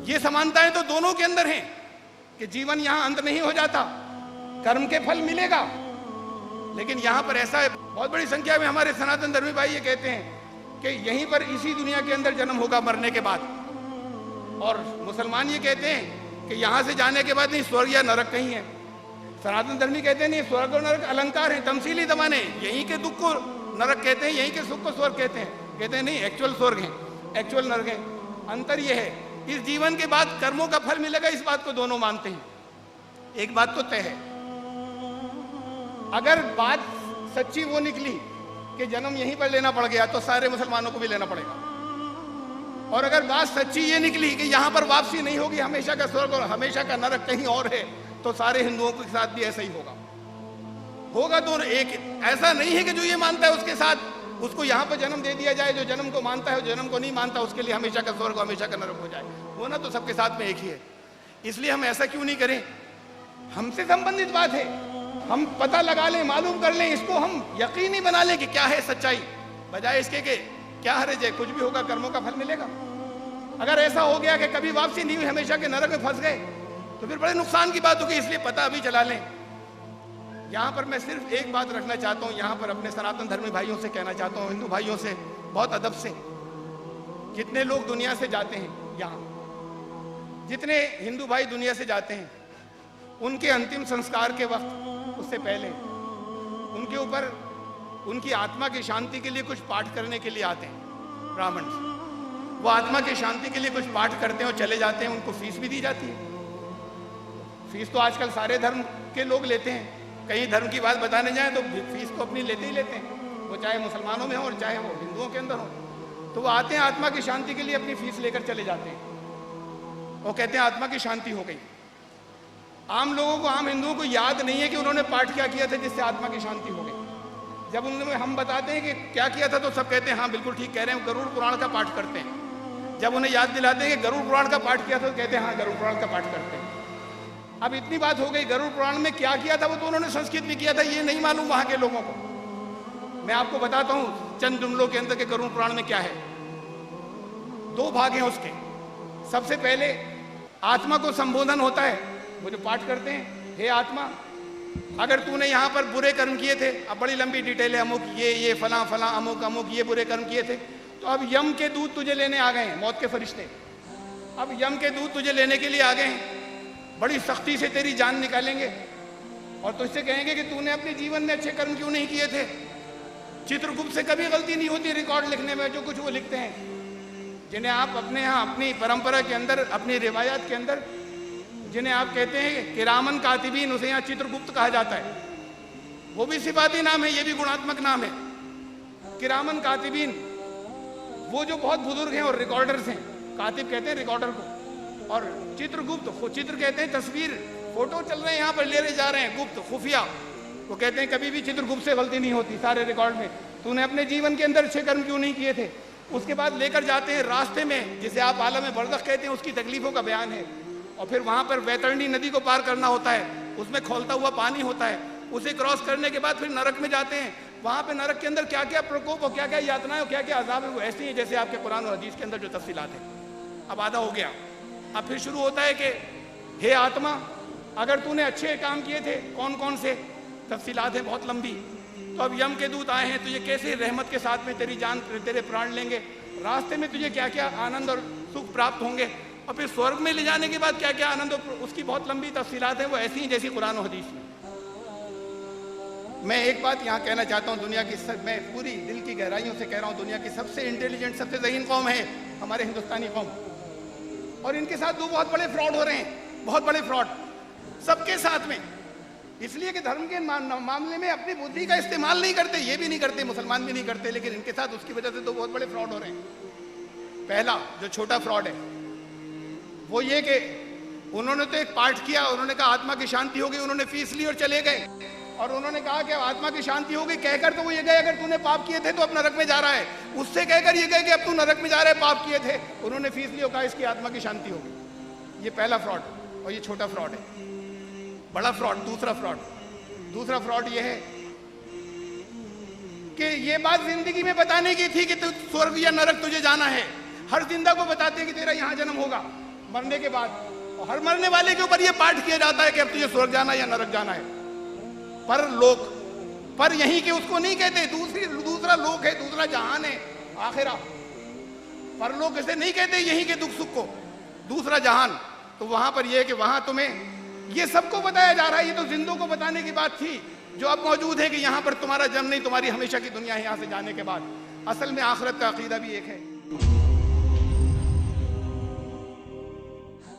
ये समानताएं तो दोनों के अंदर हैं कि जीवन यहां अंत नहीं हो जाता, कर्म के फल मिलेगा। लेकिन यहां पर ऐसा है, बहुत बड़ी संख्या में हमारे सनातन धर्मी भाई ये कहते हैं कि यहीं पर इसी दुनिया के अंदर जन्म होगा मरने के बाद, और मुसलमान ये कहते हैं कि यहां से जाने के बाद नहीं स्वर्ग या नरक कहीं है। सनातन धर्मी कहते हैं नहीं, स्वर्ग और नरक अलंकार है, तमसीली जमाने, यहीं के दुख को नरक कहते हैं, यहीं के सुख को स्वर्ग कहते हैं। कहते हैं नहीं, एक्चुअल स्वर्ग है, एक्चुअल नरक है। अंतर यह है, इस जीवन के बाद कर्मों का फल मिलेगा, इस बात को दोनों मानते हैं। एक बात तो तय है, अगर बात सच्ची वो निकली कि जन्म यहीं पर लेना पड़ गया तो सारे मुसलमानों को भी लेना पड़ेगा, और अगर बात सच्ची ये निकली कि यहां पर वापसी नहीं होगी, हमेशा का स्वर्ग और हमेशा का नरक कहीं और है, तो सारे हिंदुओं के साथ भी ऐसा ही होगा। तो एक ऐसा नहीं है कि जो ये मानता है उसके साथ उसको यहां पर जन्म दे दिया जाए, जो जन्म को मानता है, जो जन्म को नहीं मानता उसके लिए हमेशा का स्वर्ग हमेशा का नरक हो जाए। वो ना तो सबके साथ में एक ही है। इसलिए हम ऐसा क्यों नहीं करें, हमसे संबंधित बात है, हम पता लगा लें, मालूम कर लें, इसको हम यकीनी बना लें कि क्या है सच्चाई, बजाय इसके कि क्या हर्ज है, कुछ भी होगा कर्मों का फल मिलेगा। अगर ऐसा हो गया कि कभी वापसी नहीं हुई, हमेशा के नरक में फंस गए, तो फिर बड़े नुकसान की बात होगी। इसलिए पता अभी चला लें। यहां पर मैं सिर्फ एक बात रखना चाहता हूं, यहां पर अपने सनातन धर्मी भाइयों से कहना चाहता हूं, हिंदू भाइयों से बहुत अदब से, जितने लोग दुनिया से जाते हैं, यहां जितने हिंदू भाई दुनिया से जाते हैं, उनके अंतिम संस्कार के वक्त, उससे पहले उनके ऊपर उनकी आत्मा की शांति के लिए कुछ पाठ करने के लिए आते हैं ब्राह्मण। वो आत्मा की शांति के लिए कुछ पाठ करते हैं और चले जाते हैं। उनको फीस भी दी जाती है। फीस तो आजकल सारे धर्म के लोग लेते हैं। कहीं धर्म की बात बताने जाएं तो फीस तो अपनी लेते ही लेते हैं, वो चाहे मुसलमानों में हो और चाहे वो हिंदुओं के अंदर हो। तो वो आते हैं आत्मा की शांति के लिए, अपनी फीस लेकर चले जाते हैं। वो कहते हैं आत्मा की शांति हो गई। आम लोगों को, आम हिंदुओं को याद नहीं है कि उन्होंने पाठ क्या किया था जिससे आत्मा की शांति हो गई। जब उन्होंने हम बताते हैं कि क्या किया था तो सब कहते हैं हाँ बिल्कुल ठीक कह रहे हैं, गरुड़ पुराण का पाठ करते हैं। जब उन्हें याद दिलाते हैं कि गरुड़ पुराण का पाठ किया था तो कहते हैं हाँ गरुड़ पुराण का पाठ करते हैं। अब इतनी बात हो गई, गरुड़ पुराण में क्या किया था वो तो उन्होंने संस्कृत में किया था, ये नहीं मालूम वहां के लोगों को। मैं आपको बताता हूं चंद जुमलों के अंदर के गरुड़ पुराण में क्या है। 2 भाग हैं उसके। सबसे पहले आत्मा को संबोधन होता है, वो जो पाठ करते हैं, हे आत्मा, अगर तूने यहाँ पर बुरे कर्म किए थे, अब बड़ी लंबी डिटेल है, अमुक ये फला फला अमुक अमुक ये बुरे कर्म किए थे, तो अब यम के दूत तुझे लेने आ गए हैं, मौत के फरिश्ते। अब यम के दूत तुझे लेने के लिए आ गए हैं, बड़ी सख्ती से तेरी जान निकालेंगे और तुझसे कहेंगे कि तूने अपने जीवन में अच्छे कर्म क्यों नहीं किए थे। चित्रगुप्त से कभी गलती नहीं होती रिकॉर्ड लिखने में, जो कुछ वो लिखते हैं, जिन्हें आप अपने यहाँ अपनी परंपरा के अंदर, अपनी रिवायात के अंदर, जिन्हें आप कहते हैं किरामन कातिबीन, उसे यहाँ चित्रगुप्त कहा जाता है। वो भी सिफाती नाम है, ये भी गुणात्मक नाम है, किरामन कातिबीन। वो जो बहुत बुजुर्ग हैं और रिकॉर्डर्स हैं, कातिब कहते हैं रिकॉर्डर को, और चित्रगुप्त, चित्र कहते हैं तस्वीर, फोटो चल रहे हैं यहाँ पर ले जा रहे हैं, गुप्त खुफिया, वो कहते हैं कभी भी चित्रगुप्त से गलती नहीं होती सारे रिकॉर्ड में। तूने अपने जीवन के अंदर अच्छे कर्म क्यों नहीं किए थे। उसके बाद लेकर जाते हैं रास्ते में, जिसे आप आलम बरज़ख कहते हैं, उसकी तकलीफों का बयान है। और फिर वहां पर वैतरणी नदी को पार करना होता है, उसमें खौलता हुआ पानी होता है, उसे क्रॉस करने के बाद फिर नरक में जाते हैं। वहां पे नरक के अंदर क्या क्या प्रकोप और क्या क्या यातनाएं और क्या क्या अजाब है, वो ऐसी है जैसे आपके कुरान और हदीस के अंदर जो तफसीलात है। अब आधा हो गया, अब फिर शुरू होता है कि हे आत्मा, अगर तूने अच्छे काम किए थे, कौन कौन से, तफसीलात है बहुत लंबी। तो अब यम के दूत आए हैं, तुझे कैसे रहमत के साथ में तेरी जान, तेरे प्राण लेंगे, रास्ते में तुझे क्या क्या आनंद और सुख प्राप्त होंगे, और फिर स्वर्ग में ले जाने के बाद क्या क्या आनंद, उसकी बहुत लंबी तफसीलात है, वो ऐसी हैं जैसी कुरान और हदीस में। मैं एक बात यहाँ कहना चाहता हूँ, दुनिया की मैं पूरी दिल की गहराइयों से कह रहा हूँ, दुनिया की सबसे इंटेलिजेंट, सबसे ज़हीन कौम है हमारे हिंदुस्तानी कौम, और इनके साथ 2 बहुत बड़े फ्रॉड हो रहे हैं, बहुत बड़े फ्रॉड सबके साथ में। इसलिए कि धर्म के मामले में अपनी बुद्धि का इस्तेमाल नहीं करते, ये भी नहीं करते, मुसलमान भी नहीं करते, लेकिन इनके साथ उसकी वजह से 2 बहुत बड़े फ्रॉड हो रहे हैं। पहला जो छोटा फ्रॉड है वो ये कि उन्होंने तो एक पाठ किया, उन्होंने कहा आत्मा की शांति हो गई, उन्होंने फीस ली और चले गए, और उन्होंने कहा कि आत्मा की शांति हो गई कहकर तो वो ये गए, अगर तूने पाप किए थे तो अब नरक में जा रहा है, उससे कहकर ये गए कि अब तू नरक में जा रहा है, पाप किए थे, उन्होंने फीस ली और कहा इसकी आत्मा की शांति हो गई। ये पहला फ्रॉड, और ये छोटा फ्रॉड है। बड़ा फ्रॉड, दूसरा फ्रॉड ये है कि ये बात जिंदगी में बताने की थी कि तू स्वर्ग या नरक तुझे जाना है, हर जिंदा को बताते हैं कि तेरा यहां जन्म होगा, मरने के बाद। और हर मरने वाले के ऊपर यह पाठ किया जाता है कि अब तुझे स्वर्ग जाना है या नरक जाना है। परलोक, पर यहीं के उसको नहीं कहते, दूसरा लोक है, दूसरा जहान है, आखिरा। परलोक इसे नहीं कहते यहीं के दुख सुख को, दूसरा जहान। तो वहां पर यह है कि वहां तुम्हें ये सबको बताया जा रहा है। ये तो जिंदों को बताने की बात थी जो अब मौजूद है कि यहां पर तुम्हारा जन्म नहीं, तुम्हारी हमेशा की दुनिया है यहां से जाने के बाद। असल में आखिरत का अकीदा भी एक है।